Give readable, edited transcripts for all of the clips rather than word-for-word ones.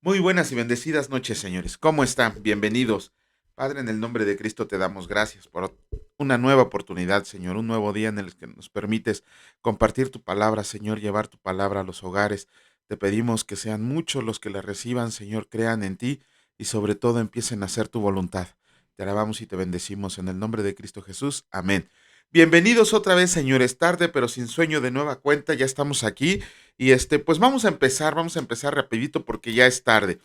Muy buenas y bendecidas noches, señores. ¿Cómo están? Bienvenidos. Padre, en el nombre de Cristo te damos gracias por una nueva oportunidad, Señor, un nuevo día en el que nos permites compartir tu palabra, Señor, llevar tu palabra a los hogares. Te pedimos que sean muchos los que la reciban, Señor, crean en ti y sobre todo empiecen a hacer tu voluntad. Te alabamos y te bendecimos en el nombre de Cristo Jesús. Amén. Bienvenidos otra vez, señores. Tarde, pero sin sueño de nueva cuenta. Ya estamos aquí. Y pues vamos a empezar rapidito porque ya es tarde.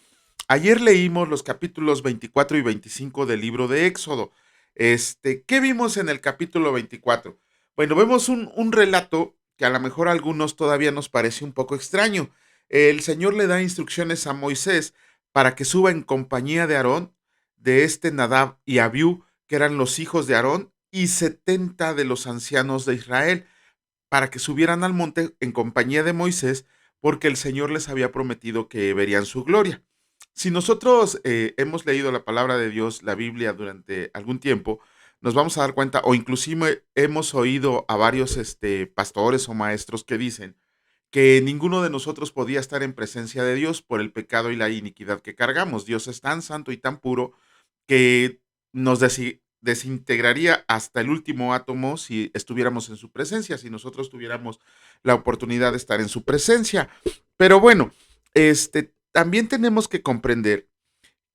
Ayer leímos los capítulos 24 y 25 del libro de Éxodo. ¿Qué vimos en el capítulo 24? Bueno, vemos un relato que a lo mejor a algunos todavía nos parece un poco extraño. El Señor le da instrucciones a Moisés para que suba en compañía de Aarón, de Nadab y Abiú, que eran los hijos de Aarón, y 70 de los ancianos de Israel para que subieran al monte en compañía de Moisés, porque el Señor les había prometido que verían su gloria. Si nosotros hemos leído la palabra de Dios, la Biblia, durante algún tiempo, nos vamos a dar cuenta, o inclusive hemos oído a varios pastores o maestros que dicen que ninguno de nosotros podía estar en presencia de Dios por el pecado y la iniquidad que cargamos. Dios es tan santo y tan puro que nos desintegraría hasta el último átomo si estuviéramos en su presencia, si nosotros tuviéramos la oportunidad de estar en su presencia. Pero bueno, también tenemos que comprender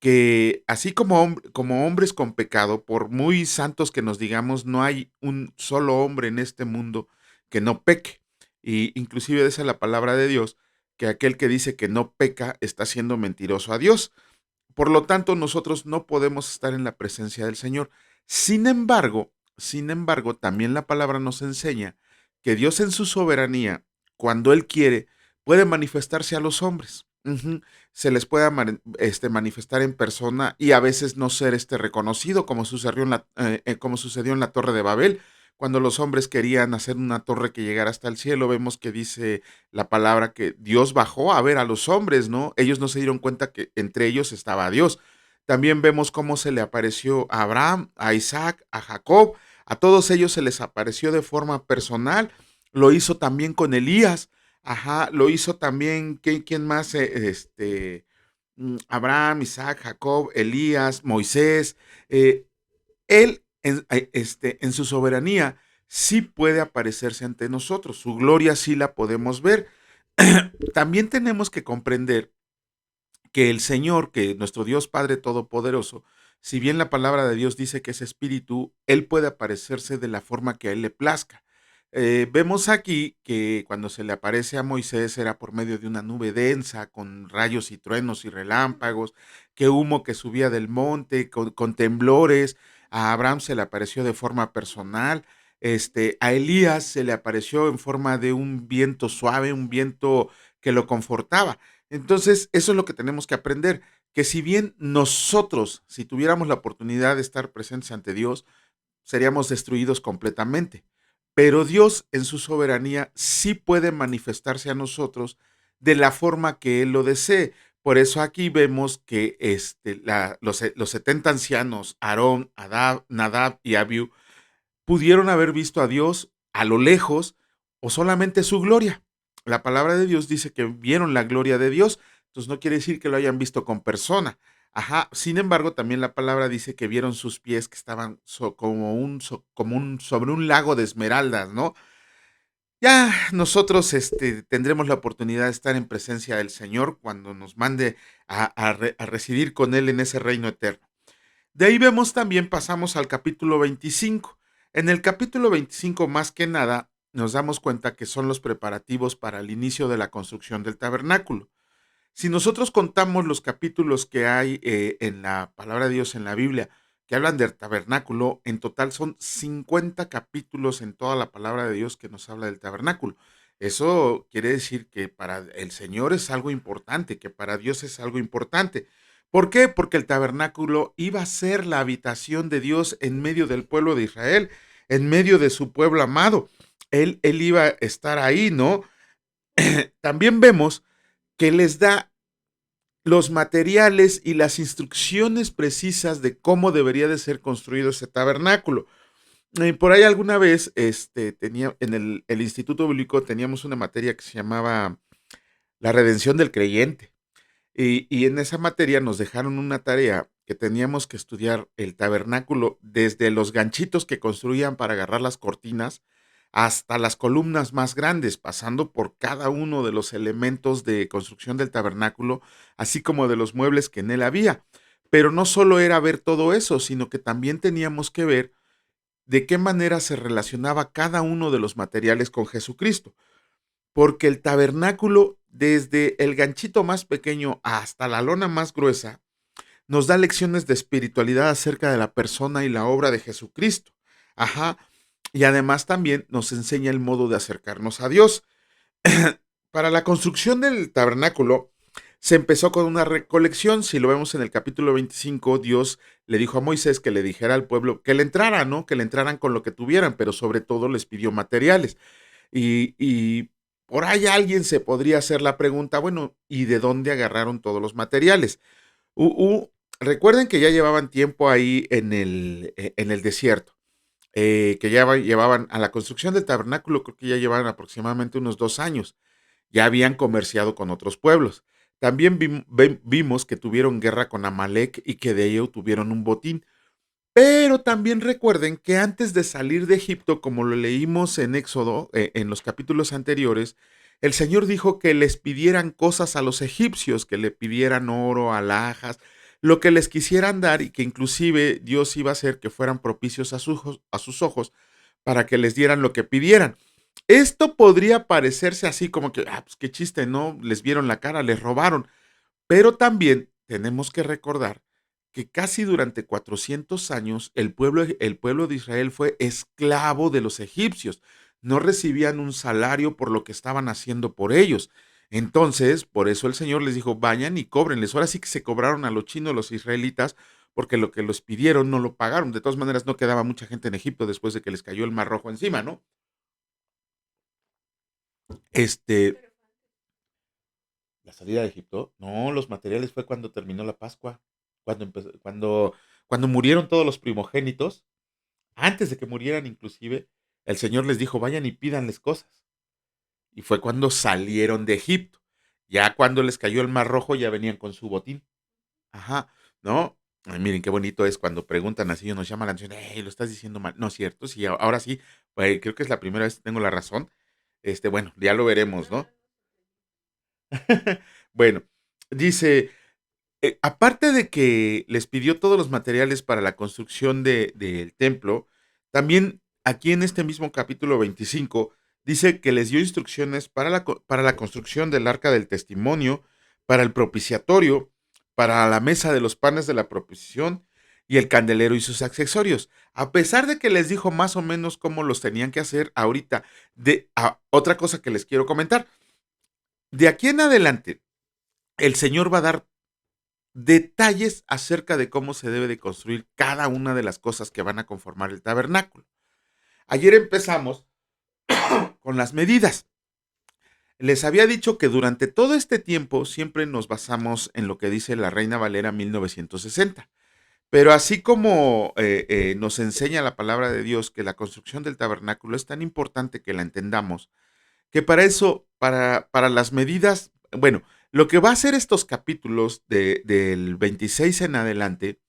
que así como hombres con pecado, por muy santos que nos digamos, no hay un solo hombre en este mundo que no peque. Y inclusive esa es la palabra de Dios, que aquel que dice que no peca está siendo mentiroso a Dios. Por lo tanto, nosotros no podemos estar en la presencia del Señor. Sin embargo, también la palabra nos enseña que Dios en su soberanía, cuando Él quiere, puede manifestarse a los hombres. Ujú. Se les puede manifestar en persona y a veces no ser reconocido, como sucedió en la Torre de Babel. Cuando los hombres querían hacer una torre que llegara hasta el cielo, vemos que dice la palabra que Dios bajó a ver a los hombres, ¿no? Ellos no se dieron cuenta que entre ellos estaba Dios. También vemos cómo se le apareció a Abraham, a Isaac, a Jacob, a todos ellos se les apareció de forma personal. Lo hizo también con Elías, ajá, lo hizo también, ¿quién más? Abraham, Isaac, Jacob, Elías, Moisés. Él, en su soberanía, sí puede aparecerse ante nosotros, su gloria sí la podemos ver. También tenemos que comprender que el Señor, que nuestro Dios Padre Todopoderoso, si bien la palabra de Dios dice que es espíritu, Él puede aparecerse de la forma que a Él le plazca. Vemos aquí que cuando se le aparece a Moisés era por medio de una nube densa, con rayos y truenos y relámpagos, que humo que subía del monte, con temblores. A Abraham se le apareció de forma personal. A Elías se le apareció en forma de un viento suave, un viento que lo confortaba. Entonces, eso es lo que tenemos que aprender, que si bien nosotros, si tuviéramos la oportunidad de estar presentes ante Dios, seríamos destruidos completamente. Pero Dios en su soberanía sí puede manifestarse a nosotros de la forma que Él lo desee. Por eso aquí vemos que los 70 ancianos, Aarón, Nadab y Abiú, pudieron haber visto a Dios a lo lejos o solamente su gloria. La palabra de Dios dice que vieron la gloria de Dios, entonces no quiere decir que lo hayan visto con persona. Ajá, sin embargo, también la palabra dice que vieron sus pies que estaban sobre un lago de esmeraldas, ¿no? Ya nosotros tendremos la oportunidad de estar en presencia del Señor cuando nos mande a residir con Él en ese reino eterno. De ahí vemos también, pasamos al capítulo 25. En el capítulo 25, más que nada, nos damos cuenta que son los preparativos para el inicio de la construcción del tabernáculo. Si nosotros contamos los capítulos que hay en la palabra de Dios en la Biblia, que hablan del tabernáculo, en total son 50 capítulos en toda la palabra de Dios que nos habla del tabernáculo. Eso quiere decir que para el Señor es algo importante, que para Dios es algo importante. ¿Por qué? Porque el tabernáculo iba a ser la habitación de Dios en medio del pueblo de Israel, en medio de su pueblo amado. Él iba a estar ahí, ¿no? También vemos que les da los materiales y las instrucciones precisas de cómo debería de ser construido ese tabernáculo. Por ahí alguna vez tenía en el Instituto Bíblico teníamos una materia que se llamaba la redención del creyente. Y en esa materia nos dejaron una tarea que teníamos que estudiar el tabernáculo desde los ganchitos que construían para agarrar las cortinas hasta las columnas más grandes, pasando por cada uno de los elementos de construcción del tabernáculo, así como de los muebles que en él había. Pero no solo era ver todo eso, sino que también teníamos que ver de qué manera se relacionaba cada uno de los materiales con Jesucristo, porque el tabernáculo, desde el ganchito más pequeño hasta la lona más gruesa, nos da lecciones de espiritualidad acerca de la persona y la obra de Jesucristo. Ajá. Y además también nos enseña el modo de acercarnos a Dios. Para la construcción del tabernáculo se empezó con una recolección. Si lo vemos en el capítulo 25, Dios le dijo a Moisés que le dijera al pueblo que le entraran, ¿no? Que le entraran con lo que tuvieran, pero sobre todo les pidió materiales. Y por ahí alguien se podría hacer la pregunta, bueno, ¿y de dónde agarraron todos los materiales? Recuerden que ya llevaban tiempo ahí en el desierto, que llevaban a la construcción del tabernáculo, creo que ya llevaban aproximadamente unos 2 años. Ya habían comerciado con otros pueblos. También vimos que tuvieron guerra con Amalek y que de ello tuvieron un botín. Pero también recuerden que antes de salir de Egipto, como lo leímos en Éxodo, en los capítulos anteriores, el Señor dijo que les pidieran cosas a los egipcios, que le pidieran oro, alhajas, lo que les quisieran dar y que inclusive Dios iba a hacer que fueran propicios a sus ojos para que les dieran lo que pidieran. Esto podría parecerse así como que, pues qué chiste, ¿no? Les vieron la cara, les robaron. Pero también tenemos que recordar que casi durante 400 años el pueblo de Israel fue esclavo de los egipcios. No recibían un salario por lo que estaban haciendo por ellos. Entonces, por eso el Señor les dijo, vayan y cóbrenles. Ahora sí que se cobraron a los chinos, los israelitas, porque lo que los pidieron no lo pagaron. De todas maneras, no quedaba mucha gente en Egipto después de que les cayó el Mar Rojo encima, ¿no? Este, ¿La salida de Egipto? No, los materiales fue cuando terminó la Pascua, cuando murieron todos los primogénitos, antes de que murieran inclusive, el Señor les dijo, vayan y pídanles cosas. Y fue cuando salieron de Egipto. Ya cuando les cayó el Mar Rojo, ya venían con su botín. Ajá, ¿no? Ay, miren qué bonito es cuando preguntan así o nos llama la atención, hey, lo estás diciendo mal. No es cierto, sí, ahora sí, pues, creo que es la primera vez que tengo la razón. Bueno, ya lo veremos, ¿no? Bueno, dice, aparte de que les pidió todos los materiales para la construcción del templo, también aquí en este mismo capítulo 25 dice que les dio instrucciones para para la construcción del arca del testimonio, para el propiciatorio, para la mesa de los panes de la proposición y el candelero y sus accesorios. A pesar de que les dijo más o menos cómo los tenían que hacer ahorita, otra cosa que les quiero comentar, de aquí en adelante, el Señor va a dar detalles acerca de cómo se debe de construir cada una de las cosas que van a conformar el tabernáculo. Ayer empezamos con las medidas. Les había dicho que durante todo este tiempo siempre nos basamos en lo que dice la Reina Valera 1960. Pero así como nos enseña la palabra de Dios que la construcción del tabernáculo es tan importante que la entendamos, que para eso, para las medidas, bueno, lo que va a hacer estos capítulos del 26 en adelante,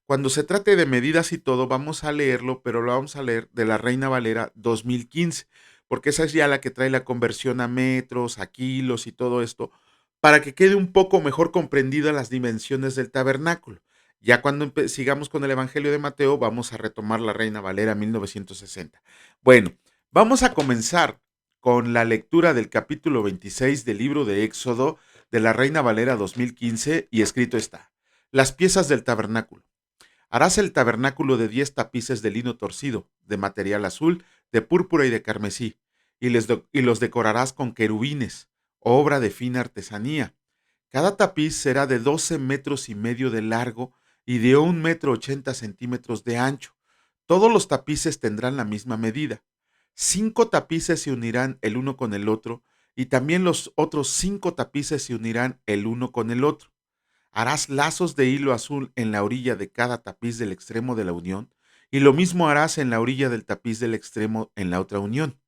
cuando se trate de medidas y todo, vamos a leerlo, pero lo vamos a leer de la Reina Valera 2015, porque esa es ya la que trae la conversión a metros, a kilos y todo esto, para que quede un poco mejor comprendida las dimensiones del tabernáculo. Ya cuando sigamos con el Evangelio de Mateo, vamos a retomar la Reina Valera 1960. Bueno, vamos a comenzar con la lectura del capítulo 26 del libro de Éxodo de la Reina Valera 2015 y escrito está: las piezas del tabernáculo. Harás el tabernáculo de 10 tapices de lino torcido, de material azul, de púrpura y de carmesí, y los decorarás con querubines, obra de fina artesanía. Cada tapiz será de 12 metros y medio de largo y de 1,80 m de ancho. Todos los tapices tendrán la misma medida. 5 tapices se unirán el uno con el otro, y también los otros 5 tapices se unirán el uno con el otro. Harás lazos de hilo azul en la orilla de cada tapiz del extremo de la unión, y lo mismo harás en la orilla del tapiz del extremo en la otra unión.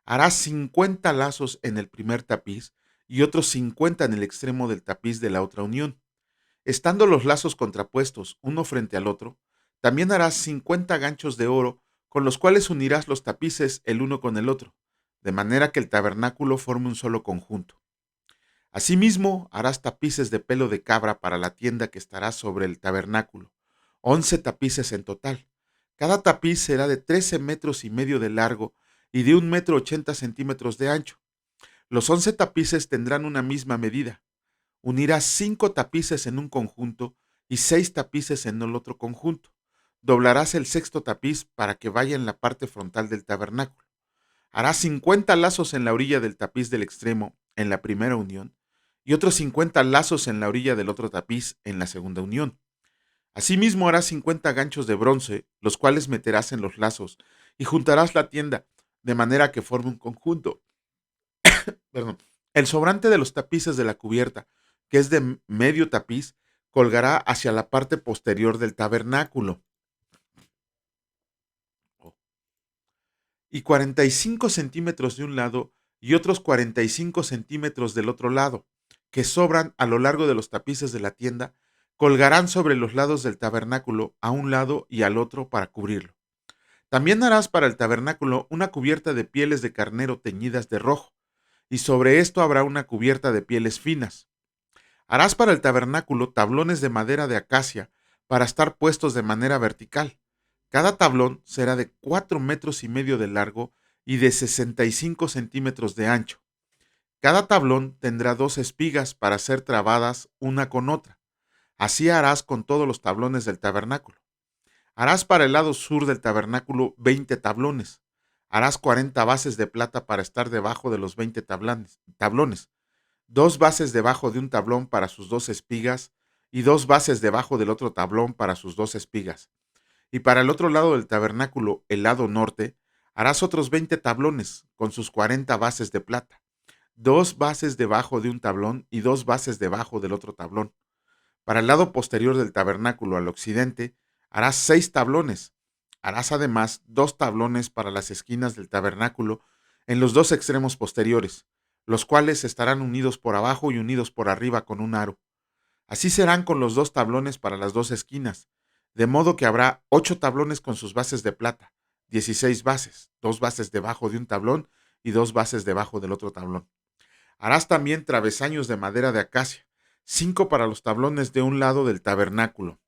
Harás 50 lazos en el primer tapiz y otros 50 en el extremo del tapiz de la otra unión. Estando los lazos contrapuestos uno frente al otro, también harás 50 ganchos de oro con los cuales unirás los tapices el uno con el otro, de manera que el tabernáculo forme un solo conjunto. Asimismo, harás tapices de pelo de cabra para la tienda que estará sobre el tabernáculo, 11 tapices en total. Cada tapiz será de 13 metros y medio de largo y de 1,80 m de ancho. Los 11 tapices tendrán una misma medida. Unirás 5 tapices en un conjunto y 6 tapices en el otro conjunto. Doblarás el sexto tapiz para que vaya en la parte frontal del tabernáculo. Harás 50 lazos en la orilla del tapiz del extremo en la primera unión y otros 50 lazos en la orilla del otro tapiz en la segunda unión. Asimismo harás 50 ganchos de bronce, los cuales meterás en los lazos y juntarás la tienda de manera que forme un conjunto. Perdón. El sobrante de los tapices de la cubierta, que es de medio tapiz, colgará hacia la parte posterior del tabernáculo. Y 45 centímetros de un lado y otros 45 centímetros del otro lado, que sobran a lo largo de los tapices de la tienda, colgarán sobre los lados del tabernáculo a un lado y al otro para cubrirlo. También harás para el tabernáculo una cubierta de pieles de carnero teñidas de rojo, y sobre esto habrá una cubierta de pieles finas. Harás para el tabernáculo tablones de madera de acacia para estar puestos de manera vertical. Cada tablón será de 4,5 metros de largo y de 65 centímetros de ancho. Cada tablón tendrá 2 espigas para ser trabadas una con otra. Así harás con todos los tablones del tabernáculo. Harás para el lado sur del tabernáculo 20 tablones. Harás 40 bases de plata para estar debajo de los 20 tablones. 2 bases debajo de un tablón para sus 2 espigas y 2 bases debajo del otro tablón para sus 2 espigas. Y para el otro lado del tabernáculo, el lado norte, harás otros 20 tablones con sus 40 bases de plata. 2 bases debajo de un tablón y 2 bases debajo del otro tablón. Para el lado posterior del tabernáculo al occidente, harás 6 tablones. Harás además 2 tablones para las esquinas del tabernáculo en los 2 extremos posteriores, los cuales estarán unidos por abajo y unidos por arriba con un aro. Así serán con los 2 tablones para las 2 esquinas, de modo que habrá 8 tablones con sus bases de plata, 16 bases, 2 bases debajo de un tablón y 2 bases debajo del otro tablón. Harás también travesaños de madera de acacia, 5 para los tablones de un lado del tabernáculo.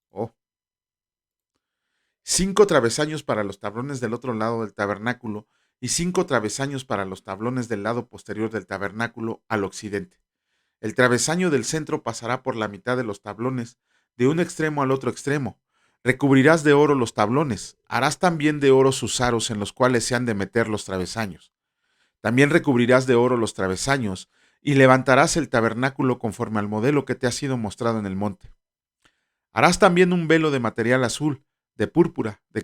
Oh. 5 travesaños para los tablones del otro lado del tabernáculo y 5 travesaños para los tablones del lado posterior del tabernáculo al occidente. El travesaño del centro pasará por la mitad de los tablones, de un extremo al otro extremo. Recubrirás de oro los tablones. Harás también de oro sus aros en los cuales se han de meter los travesaños. También recubrirás de oro los travesaños y levantarás el tabernáculo conforme al modelo que te ha sido mostrado en el monte. Harás también un velo de material azul, de púrpura, de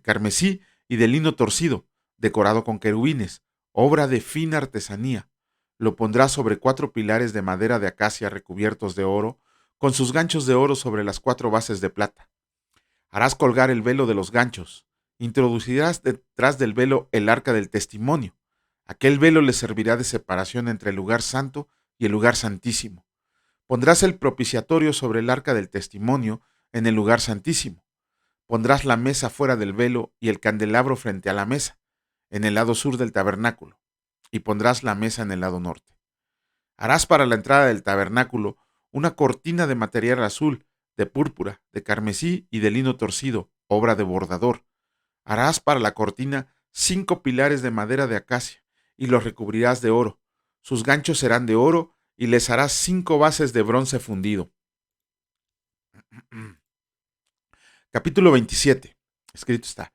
carmesí y de lino torcido, decorado con querubines, obra de fina artesanía. Lo pondrás sobre 4 pilares de madera de acacia recubiertos de oro, con sus ganchos de oro sobre las 4 bases de plata. Harás colgar el velo de los ganchos. Introducirás detrás del velo el arca del testimonio. Aquel velo le servirá de separación entre el lugar santo y el lugar santísimo. Pondrás el propiciatorio sobre el arca del testimonio en el lugar santísimo. Pondrás la mesa fuera del velo y el candelabro frente a la mesa, en el lado sur del tabernáculo, y pondrás la mesa en el lado norte. Harás para la entrada del tabernáculo una cortina de material azul, de púrpura, de carmesí y de lino torcido, obra de bordador. Harás para la cortina 5 pilares de madera de acacia, y los recubrirás de oro. Sus ganchos serán de oro, y les harás 5 bases de bronce fundido. Capítulo 27. Escrito está.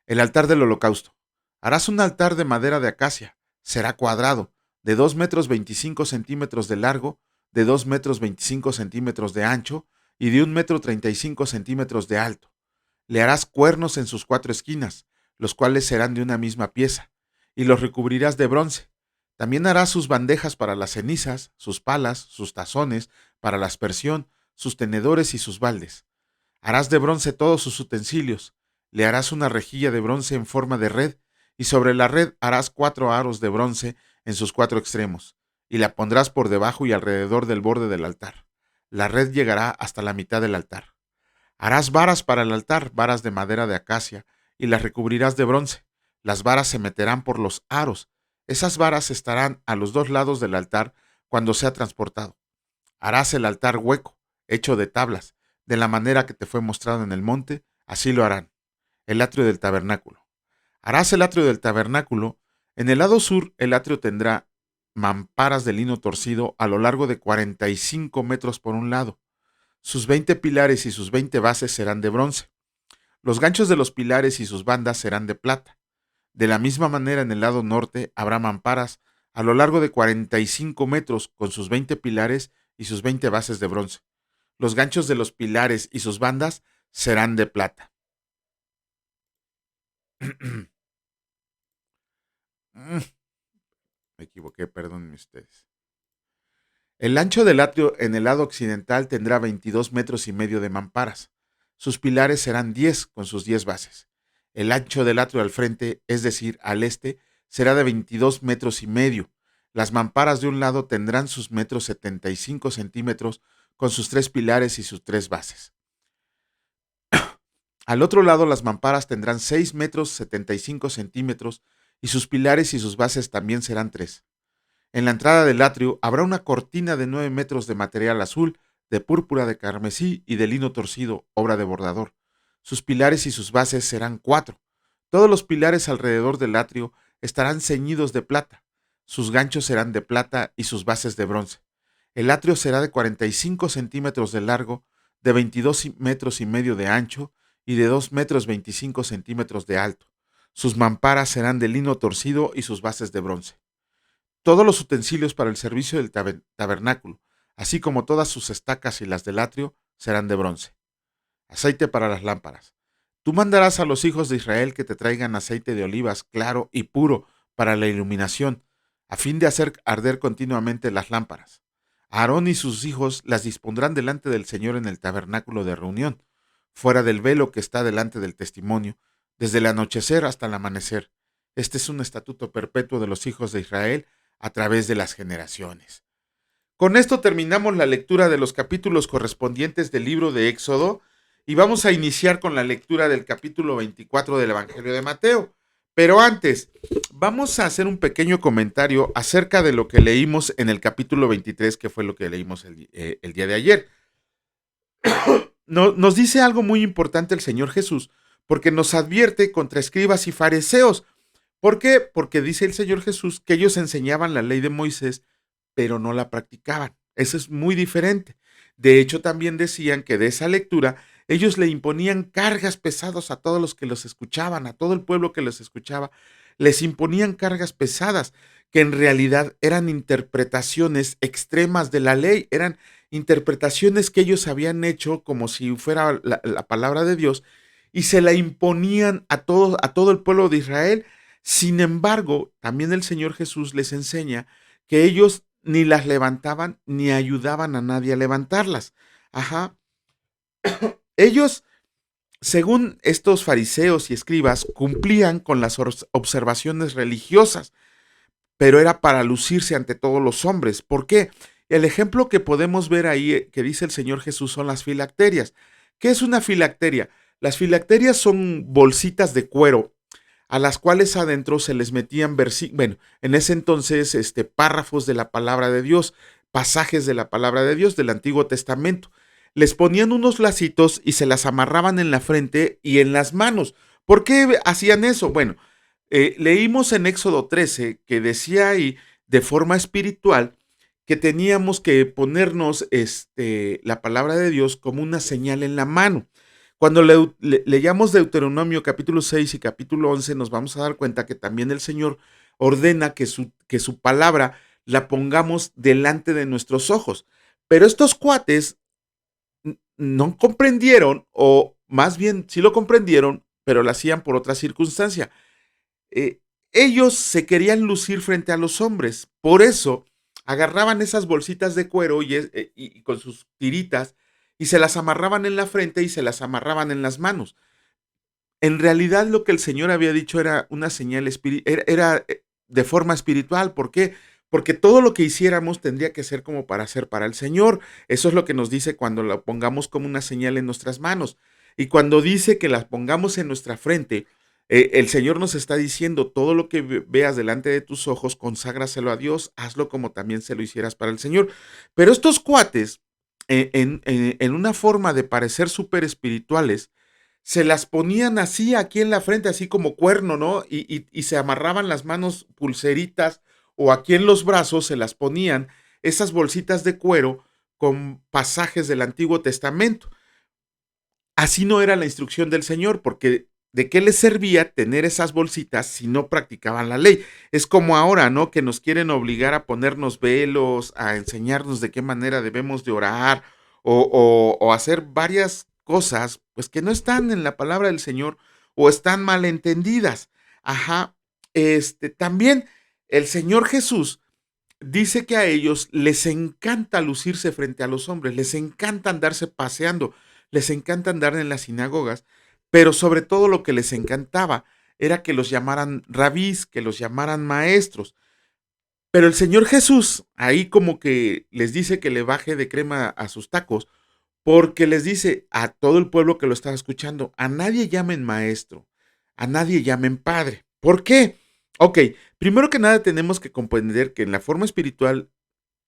El altar del holocausto. Harás un altar de madera de acacia. Será cuadrado, de 2,25 metros de largo, de 2,25 metros de ancho y de 1,35 metros de alto. Le harás cuernos en sus 4 esquinas, los cuales serán de una misma pieza, y los recubrirás de bronce. También harás sus bandejas para las cenizas, sus palas, sus tazones, para la aspersión, sus tenedores y sus baldes. Harás de bronce todos sus utensilios. Le harás una rejilla de bronce en forma de red y sobre la red harás 4 aros de bronce en sus 4 extremos, y la pondrás por debajo y alrededor del borde del altar. La red llegará hasta la mitad del altar. Harás varas para el altar, varas de madera de acacia, y las recubrirás de bronce. Las varas se meterán por los aros. Esas varas estarán a los 2 lados del altar cuando sea transportado. Harás el altar hueco, hecho de tablas, de la manera que te fue mostrado en el monte, así lo harán. El atrio del tabernáculo. Harás el atrio del tabernáculo. En el lado sur, el atrio tendrá mamparas de lino torcido a lo largo de 45 metros por un lado. Sus 20 pilares y sus 20 bases serán de bronce. Los ganchos de los pilares y sus bandas serán de plata. De la misma manera, en el lado norte habrá mamparas a lo largo de 45 metros con sus 20 pilares y sus 20 bases de bronce. Los ganchos de los pilares y sus bandas serán de plata. Me equivoqué, perdónenme ustedes. El ancho del atrio en el lado occidental tendrá 22 metros y medio de mamparas. Sus pilares serán 10 con sus 10 bases. El ancho del atrio al frente, es decir, al este, será de 22 metros y medio. Las mamparas de un lado tendrán sus metros 75 centímetros con sus 3 pilares y sus 3 bases. Al otro lado las mamparas tendrán 6 metros 75 centímetros y sus pilares y sus bases también serán 3. En la entrada del atrio habrá una cortina de 9 metros de material azul, de púrpura, de carmesí y de lino torcido, obra de bordador. Sus pilares y sus bases serán 4. Todos los pilares alrededor del atrio estarán ceñidos de plata. Sus ganchos serán de plata y sus bases de bronce. El atrio será de 45 centímetros de largo, de 22 metros y medio de ancho y de 2 metros 25 centímetros de alto. Sus mamparas serán de lino torcido y sus bases de bronce. Todos los utensilios para el servicio del tabernáculo, así como todas sus estacas y las del atrio, serán de bronce. Aceite para las lámparas. Tú mandarás a los hijos de Israel que te traigan aceite de olivas claro y puro para la iluminación, a fin de hacer arder continuamente las lámparas. Aarón y sus hijos las dispondrán delante del Señor en el tabernáculo de reunión, fuera del velo que está delante del testimonio, desde el anochecer hasta el amanecer. Este es un estatuto perpetuo de los hijos de Israel a través de las generaciones. Con esto terminamos la lectura de los capítulos correspondientes del libro de Éxodo y vamos a iniciar con la lectura del capítulo 24 del Evangelio de Mateo. Pero antes, vamos a hacer un pequeño comentario acerca de lo que leímos en el capítulo 23, que fue lo que leímos el día de ayer. Nos dice algo muy importante el Señor Jesús, porque nos advierte contra escribas y fariseos. ¿Por qué? Porque dice el Señor Jesús que ellos enseñaban la ley de Moisés, pero no la practicaban. Eso es muy diferente. De hecho, también decían que de esa lectura ellos le imponían cargas pesadas a todos los que los escuchaban, a todo el pueblo que los escuchaba. Les imponían cargas pesadas que en realidad eran interpretaciones extremas de la ley, eran interpretaciones que ellos habían hecho como si fuera la palabra de Dios y se la imponían a todo el pueblo de Israel. Sin embargo, también el Señor Jesús les enseña que ellos ni las levantaban ni ayudaban a nadie a levantarlas. Ajá. Ellos, según estos fariseos y escribas, cumplían con las observaciones religiosas, pero era para lucirse ante todos los hombres. ¿Por qué? El ejemplo que podemos ver ahí que dice el Señor Jesús son las filacterias. ¿Qué es una filacteria? Las filacterias son bolsitas de cuero a las cuales adentro se les metían bueno, en ese entonces párrafos de la palabra de Dios, pasajes de la palabra de Dios del Antiguo Testamento. Les ponían unos lacitos y se las amarraban en la frente y en las manos. ¿Por qué hacían eso? Bueno, leímos en Éxodo 13 que decía ahí de forma espiritual que teníamos que ponernos la palabra de Dios como una señal en la mano. Cuando leamos Deuteronomio capítulo 6 y capítulo 11 nos vamos a dar cuenta que también el Señor ordena que su palabra la pongamos delante de nuestros ojos. Pero estos cuates no comprendieron, o más bien sí lo comprendieron, pero lo hacían por otra circunstancia. Eh, Ellos se querían lucir frente a los hombres, por eso agarraban esas bolsitas de cuero y con sus tiritas y se las amarraban en la frente y se las amarraban en las manos. en realidad lo que el Señor había dicho era una señal de forma espiritual. ¿Por qué? Porque todo lo que hiciéramos tendría que ser como para hacer para el Señor. Eso es lo que nos dice cuando la pongamos como una señal en nuestras manos. Y cuando dice que las pongamos en nuestra frente, el Señor nos está diciendo, todo lo que veas delante de tus ojos, conságraselo a Dios, hazlo como también se lo hicieras para el Señor. Pero estos cuates, en una forma de parecer súper espirituales, se las ponían así aquí en la frente, así como cuerno, ¿no? Y se amarraban las manos pulseritas o aquí en los brazos se las ponían esas bolsitas de cuero con pasajes del Antiguo Testamento. Así no era la instrucción del Señor, porque ¿de qué les servía tener esas bolsitas si no practicaban la ley? Es como ahora, ¿no? Que nos quieren obligar a ponernos velos, a enseñarnos de qué manera debemos de orar o hacer varias cosas, pues que no están en la palabra del Señor o están malentendidas. Ajá. También el Señor Jesús dice que a ellos les encanta lucirse frente a los hombres, les encanta andarse paseando, les encanta andar en las sinagogas, pero sobre todo lo que les encantaba era que los llamaran rabís, que los llamaran maestros. Pero el Señor Jesús ahí como que les dice que le baje de crema a sus tacos, porque les dice a todo el pueblo que lo estaba escuchando, a nadie llamen maestro, a nadie llamen padre. ¿Por qué? Ok, primero que nada tenemos que comprender que en la forma espiritual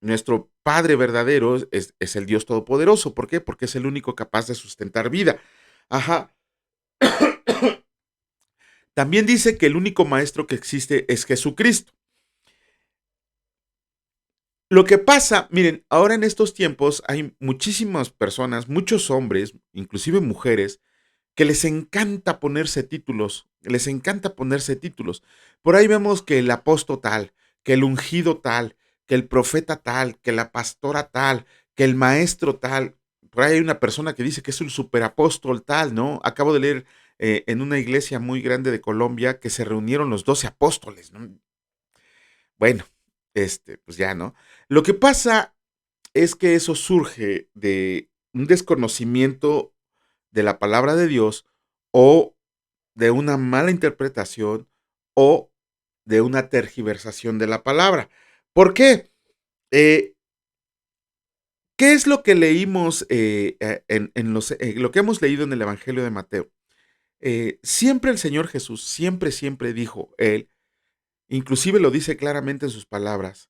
nuestro Padre verdadero es el Dios Todopoderoso. ¿Por qué? Porque es el único capaz de sustentar vida. Ajá. También dice que el único maestro que existe es Jesucristo. Lo que pasa, miren, ahora en estos tiempos hay muchísimas personas, muchos hombres, inclusive mujeres, que les encanta ponerse títulos, les encanta ponerse títulos. Por ahí vemos que el apóstol tal, que el ungido tal, que el profeta tal, que la pastora tal, que el maestro tal. Por ahí hay una persona que dice que es el superapóstol tal, ¿no? Acabo de leer en una iglesia muy grande de Colombia que se reunieron los 12 apóstoles, ¿no? Bueno, pues ya, ¿no? Lo que pasa es que eso surge de un desconocimiento de la palabra de Dios o de una mala interpretación o de una tergiversación de la palabra. ¿Por qué? Eh, ¿Qué es lo que leímos lo que hemos leído en el Evangelio de Mateo? Siempre el Señor Jesús, siempre dijo él, inclusive lo dice claramente en sus palabras,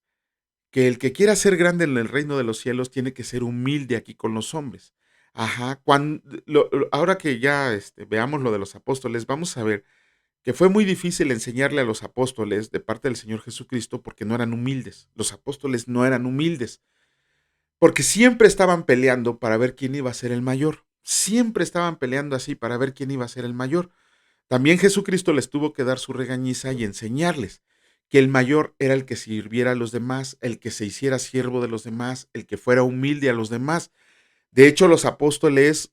que el que quiera ser grande en el reino de los cielos tiene que ser humilde aquí con los hombres. Ajá, ahora que ya veamos lo de los apóstoles, vamos a ver que fue muy difícil enseñarle a los apóstoles de parte del Señor Jesucristo porque no eran humildes. Los apóstoles no eran humildes, porque siempre estaban peleando para ver quién iba a ser el mayor. Siempre estaban peleando así para ver quién iba a ser el mayor. También Jesucristo les tuvo que dar su regañiza y enseñarles que el mayor era el que sirviera a los demás, el que se hiciera siervo de los demás, el que fuera humilde a los demás. De hecho, los apóstoles,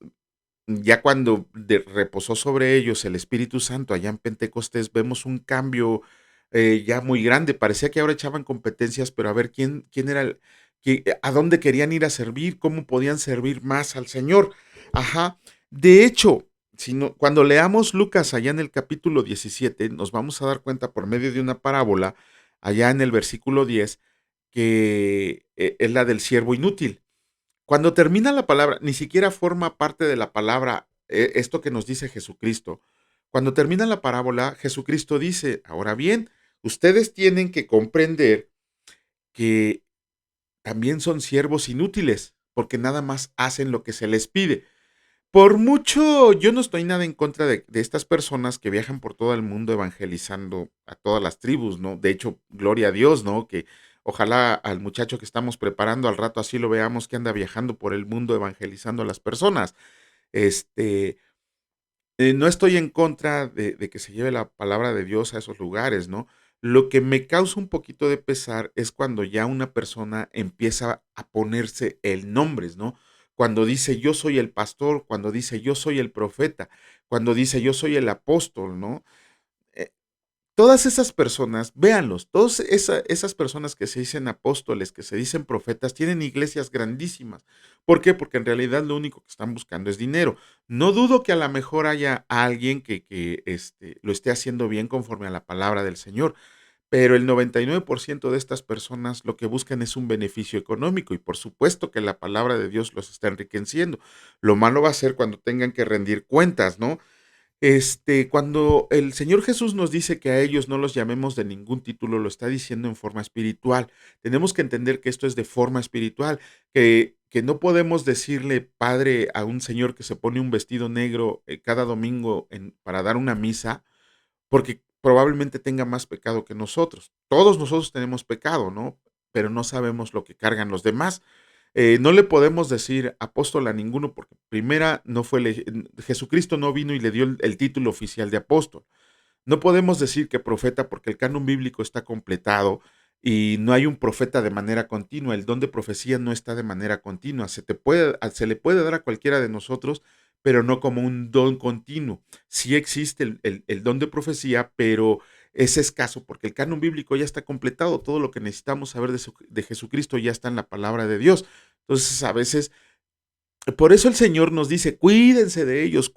ya cuando reposó sobre ellos el Espíritu Santo allá en Pentecostés, vemos un cambio ya muy grande. Parecía que ahora echaban competencias, pero a ver quién era a dónde querían ir a servir, cómo podían servir más al Señor. Ajá. De hecho, cuando leamos Lucas allá en el capítulo 17, nos vamos a dar cuenta por medio de una parábola, allá en el versículo 10, que es la del siervo inútil. Cuando termina la palabra, ni siquiera forma parte de la palabra esto que nos dice Jesucristo. Cuando termina la parábola, Jesucristo dice, ahora bien, ustedes tienen que comprender que también son siervos inútiles, porque nada más hacen lo que se les pide. Por mucho, yo no estoy nada en contra de estas personas que viajan por todo el mundo evangelizando a todas las tribus, ¿no? De hecho, gloria a Dios, ¿no? Que ojalá al muchacho que estamos preparando al rato así lo veamos que anda viajando por el mundo evangelizando a las personas. Este, no estoy en contra de que se lleve la palabra de Dios a esos lugares, ¿no? Lo que me causa un poquito de pesar es cuando ya una persona empieza a ponerse el nombres, ¿no? Cuando dice yo soy el pastor, cuando dice yo soy el profeta, cuando dice yo soy el apóstol, ¿no? Eh, todas esas personas, véanlos, todas esas personas que se dicen apóstoles, que se dicen profetas, tienen iglesias grandísimas. ¿Por qué? Porque en realidad lo único que están buscando es dinero. No dudo que a lo mejor haya alguien que lo esté haciendo bien conforme a la palabra del Señor, pero el 99% de estas personas lo que buscan es un beneficio económico y por supuesto que la palabra de Dios los está enriqueciendo. Lo malo va a ser cuando tengan que rendir cuentas, ¿no? Cuando el Señor Jesús nos dice que a ellos no los llamemos de ningún título, lo está diciendo en forma espiritual. Tenemos que entender que esto es de forma espiritual, que no podemos decirle padre a un señor que se pone un vestido negro cada domingo para dar una misa, porque probablemente tenga más pecado que nosotros. Todos nosotros tenemos pecado, ¿no? Pero no sabemos lo que cargan los demás. No le podemos decir apóstol a ninguno porque primera no fue, Jesucristo no vino y le dio el título oficial de apóstol. No podemos decir que profeta porque el canon bíblico está completado y no hay un profeta de manera continua. El don de profecía no está de manera continua. Se le puede dar a cualquiera de nosotros, pero no como un don continuo. Sí existe el don de profecía, pero es escaso porque el canon bíblico ya está completado. Todo lo que necesitamos saber de Jesucristo ya está en la palabra de Dios. Entonces, a veces por eso el Señor nos dice, cuídense de ellos,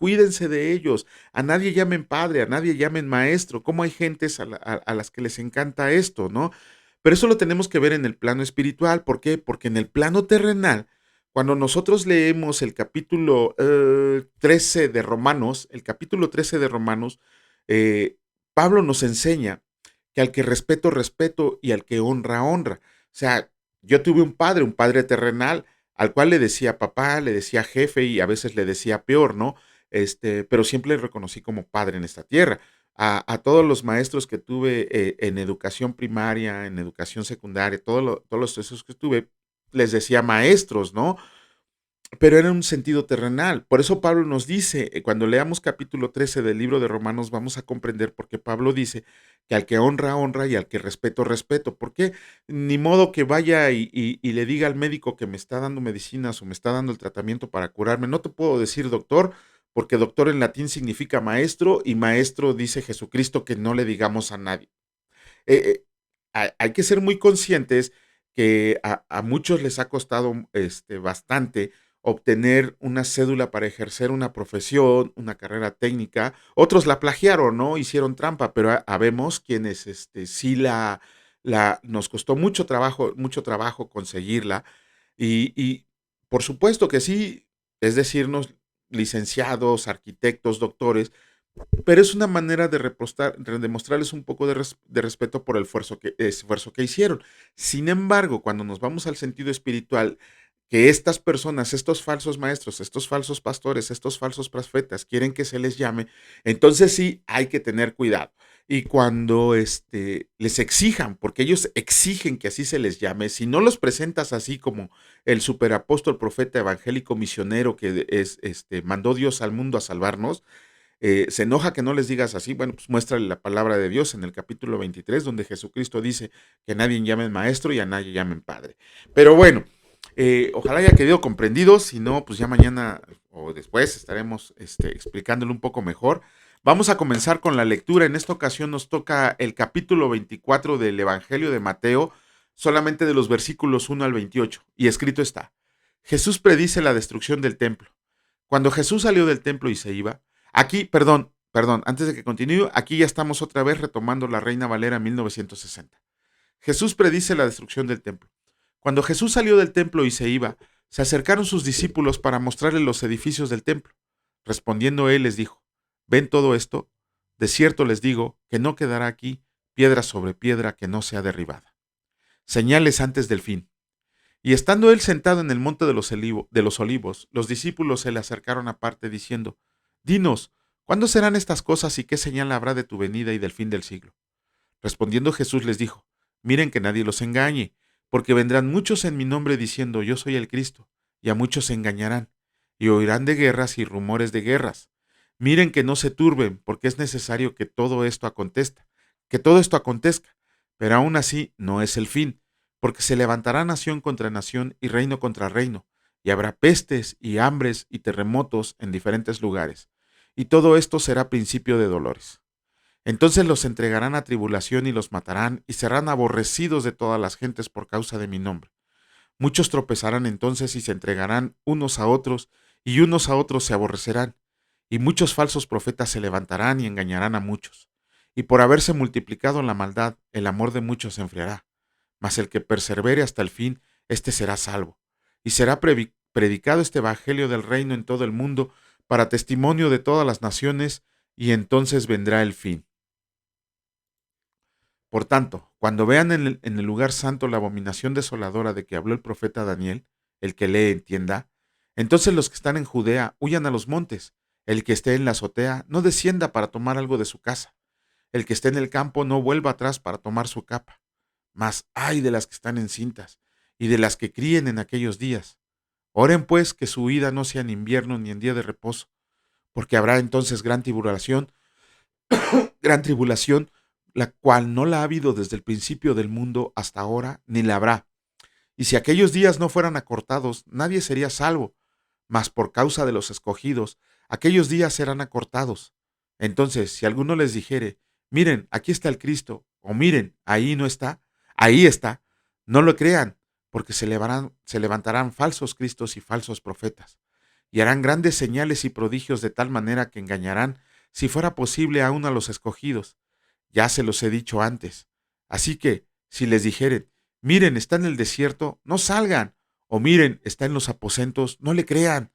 a nadie llamen padre, a nadie llamen maestro. ¿Cómo hay gentes a las que les encanta esto, no? Pero eso lo tenemos que ver en el plano espiritual. ¿Por qué? Porque en el plano terrenal, cuando nosotros leemos el capítulo 13 de Romanos, eh, Pablo nos enseña que al que respeto, respeto y al que honra, honra. O sea, yo tuve un padre terrenal, al cual le decía papá, le decía jefe y a veces le decía peor, ¿no? Pero siempre le reconocí como padre en esta tierra. A todos los maestros que tuve en educación primaria, en educación secundaria, todos los esos que tuve, les decía maestros, ¿no? Pero era un sentido terrenal. Por eso Pablo nos dice, cuando leamos capítulo 13 del libro de Romanos, vamos a comprender por qué Pablo dice que al que honra, honra y al que respeto, respeto. ¿Por qué? Ni modo que vaya y le diga al médico que me está dando medicinas o me está dando el tratamiento para curarme. No te puedo decir doctor, porque doctor en latín significa maestro y maestro dice Jesucristo que no le digamos a nadie. Eh, hay que ser muy conscientes que a muchos les ha costado bastante obtener una cédula para ejercer una profesión, una carrera técnica. Otros la plagiaron, ¿no? Hicieron trampa, pero habemos quienes sí nos costó mucho trabajo conseguirla. Y por supuesto que sí, es decirnos, licenciados, arquitectos, doctores, pero es una manera de demostrarles un poco de respeto por el esfuerzo que hicieron. Sin embargo, cuando nos vamos al sentido espiritual, que estas personas, estos falsos maestros, estos falsos pastores, estos falsos profetas quieren que se les llame, entonces sí hay que tener cuidado. Y cuando les exijan, porque ellos exigen que así se les llame, si no los presentas así como el superapóstol, profeta, evangélico, misionero que mandó Dios al mundo a salvarnos, se enoja que no les digas así. Bueno, pues muéstrale la palabra de Dios en el capítulo 23, donde Jesucristo dice que a nadie llamen maestro y a nadie llamen padre. Pero bueno, ojalá haya quedado comprendido. Si no, pues ya mañana o después estaremos explicándolo un poco mejor. Vamos a comenzar con la lectura. En esta ocasión nos toca el capítulo 24 del Evangelio de Mateo, solamente de los versículos 1 al 28. Y escrito está: Jesús predice la destrucción del templo. Cuando Jesús salió del templo y se iba, aquí, perdón, antes de que continúe, aquí ya estamos otra vez retomando la Reina Valera 1960. Jesús predice la destrucción del templo. Cuando Jesús salió del templo y se iba, se acercaron sus discípulos para mostrarle los edificios del templo. Respondiendo él les dijo: ¿Ven todo esto? De cierto les digo que no quedará aquí piedra sobre piedra que no sea derribada. Señales antes del fin. Y estando él sentado en el monte de los olivos, los discípulos se le acercaron aparte diciendo: Dinos, ¿cuándo serán estas cosas y qué señal habrá de tu venida y del fin del siglo? Respondiendo Jesús les dijo: Miren que nadie los engañe, porque vendrán muchos en mi nombre diciendo: Yo soy el Cristo, y a muchos se engañarán, y oirán de guerras y rumores de guerras. Miren que no se turben, porque es necesario que todo esto acontezca, pero aún así no es el fin, porque se levantará nación contra nación y reino contra reino, y habrá pestes y hambres y terremotos en diferentes lugares, y todo esto será principio de dolores. Entonces los entregarán a tribulación y los matarán, y serán aborrecidos de todas las gentes por causa de mi nombre. Muchos tropezarán entonces y se entregarán unos a otros, y unos a otros se aborrecerán. Y muchos falsos profetas se levantarán y engañarán a muchos. Y por haberse multiplicado la maldad, el amor de muchos se enfriará. Mas el que persevere hasta el fin, éste será salvo. Y será predicado este evangelio del reino en todo el mundo, para testimonio de todas las naciones, y entonces vendrá el fin. Por tanto, cuando vean en el lugar santo la abominación desoladora de que habló el profeta Daniel, el que lee entienda, entonces los que están en Judea huyan a los montes, el que esté en la azotea no descienda para tomar algo de su casa, el que esté en el campo no vuelva atrás para tomar su capa. Mas ay de las que están encintas y de las que críen en aquellos días. Oren pues que su huida no sea en invierno ni en día de reposo, porque habrá entonces gran tribulación, la cual no la ha habido desde el principio del mundo hasta ahora, ni la habrá. Y si aquellos días no fueran acortados, nadie sería salvo, mas por causa de los escogidos, aquellos días serán acortados. Entonces, si alguno les dijere, miren, aquí está el Cristo, o miren, ahí no está, ahí está, no lo crean, porque se levantarán falsos cristos y falsos profetas, y harán grandes señales y prodigios de tal manera que engañarán, si fuera posible, aún a los escogidos. Ya se los he dicho antes. Así que, si les dijeren, miren, está en el desierto, no salgan, o miren, está en los aposentos, no le crean,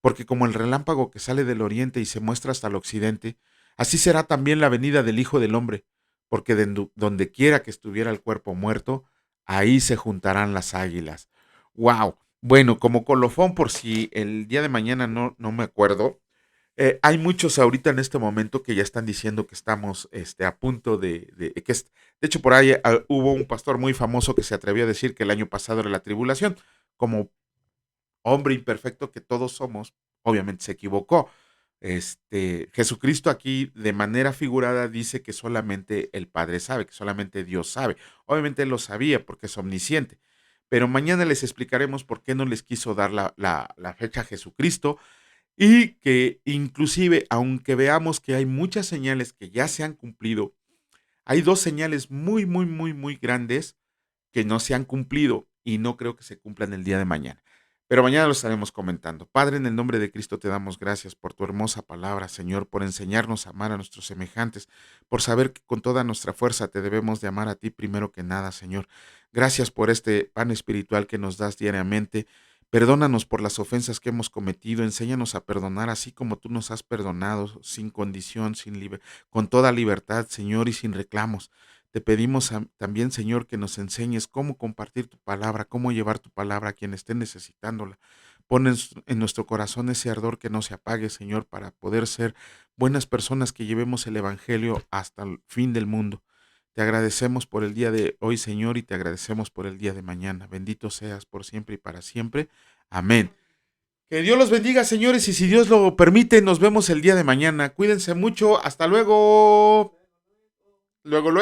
porque como el relámpago que sale del oriente y se muestra hasta el occidente, así será también la venida del Hijo del Hombre, porque donde quiera que estuviera el cuerpo muerto, ahí se juntarán las águilas. ¡Wow! Bueno, como colofón, por si el día de mañana no me acuerdo, hay muchos ahorita en este momento que ya están diciendo que estamos a punto de hecho por ahí hubo un pastor muy famoso que se atrevió a decir que el año pasado era la tribulación, como hombre imperfecto que todos somos, obviamente se equivocó. Jesucristo aquí de manera figurada dice que solamente el Padre sabe, que solamente Dios sabe. Obviamente él lo sabía porque es omnisciente. Pero mañana les explicaremos por qué no les quiso dar la fecha a Jesucristo y que inclusive, aunque veamos que hay muchas señales que ya se han cumplido, hay dos señales muy, muy, muy, muy grandes que no se han cumplido y no creo que se cumplan el día de mañana. Pero mañana lo estaremos comentando. Padre, en el nombre de Cristo te damos gracias por tu hermosa palabra, Señor, por enseñarnos a amar a nuestros semejantes, por saber que con toda nuestra fuerza te debemos de amar a ti primero que nada, Señor. Gracias por este pan espiritual que nos das diariamente. Perdónanos por las ofensas que hemos cometido, enséñanos a perdonar así como tú nos has perdonado, sin condición, con toda libertad, Señor, y sin reclamos. Te pedimos también, Señor, que nos enseñes cómo compartir tu palabra, cómo llevar tu palabra a quien esté necesitándola. Pon en nuestro corazón ese ardor que no se apague, Señor, para poder ser buenas personas que llevemos el Evangelio hasta el fin del mundo. Te agradecemos por el día de hoy, Señor, y te agradecemos por el día de mañana. Bendito seas por siempre y para siempre. Amén. Que Dios los bendiga, señores, y si Dios lo permite, nos vemos el día de mañana. Cuídense mucho. Hasta luego. Luego, luego.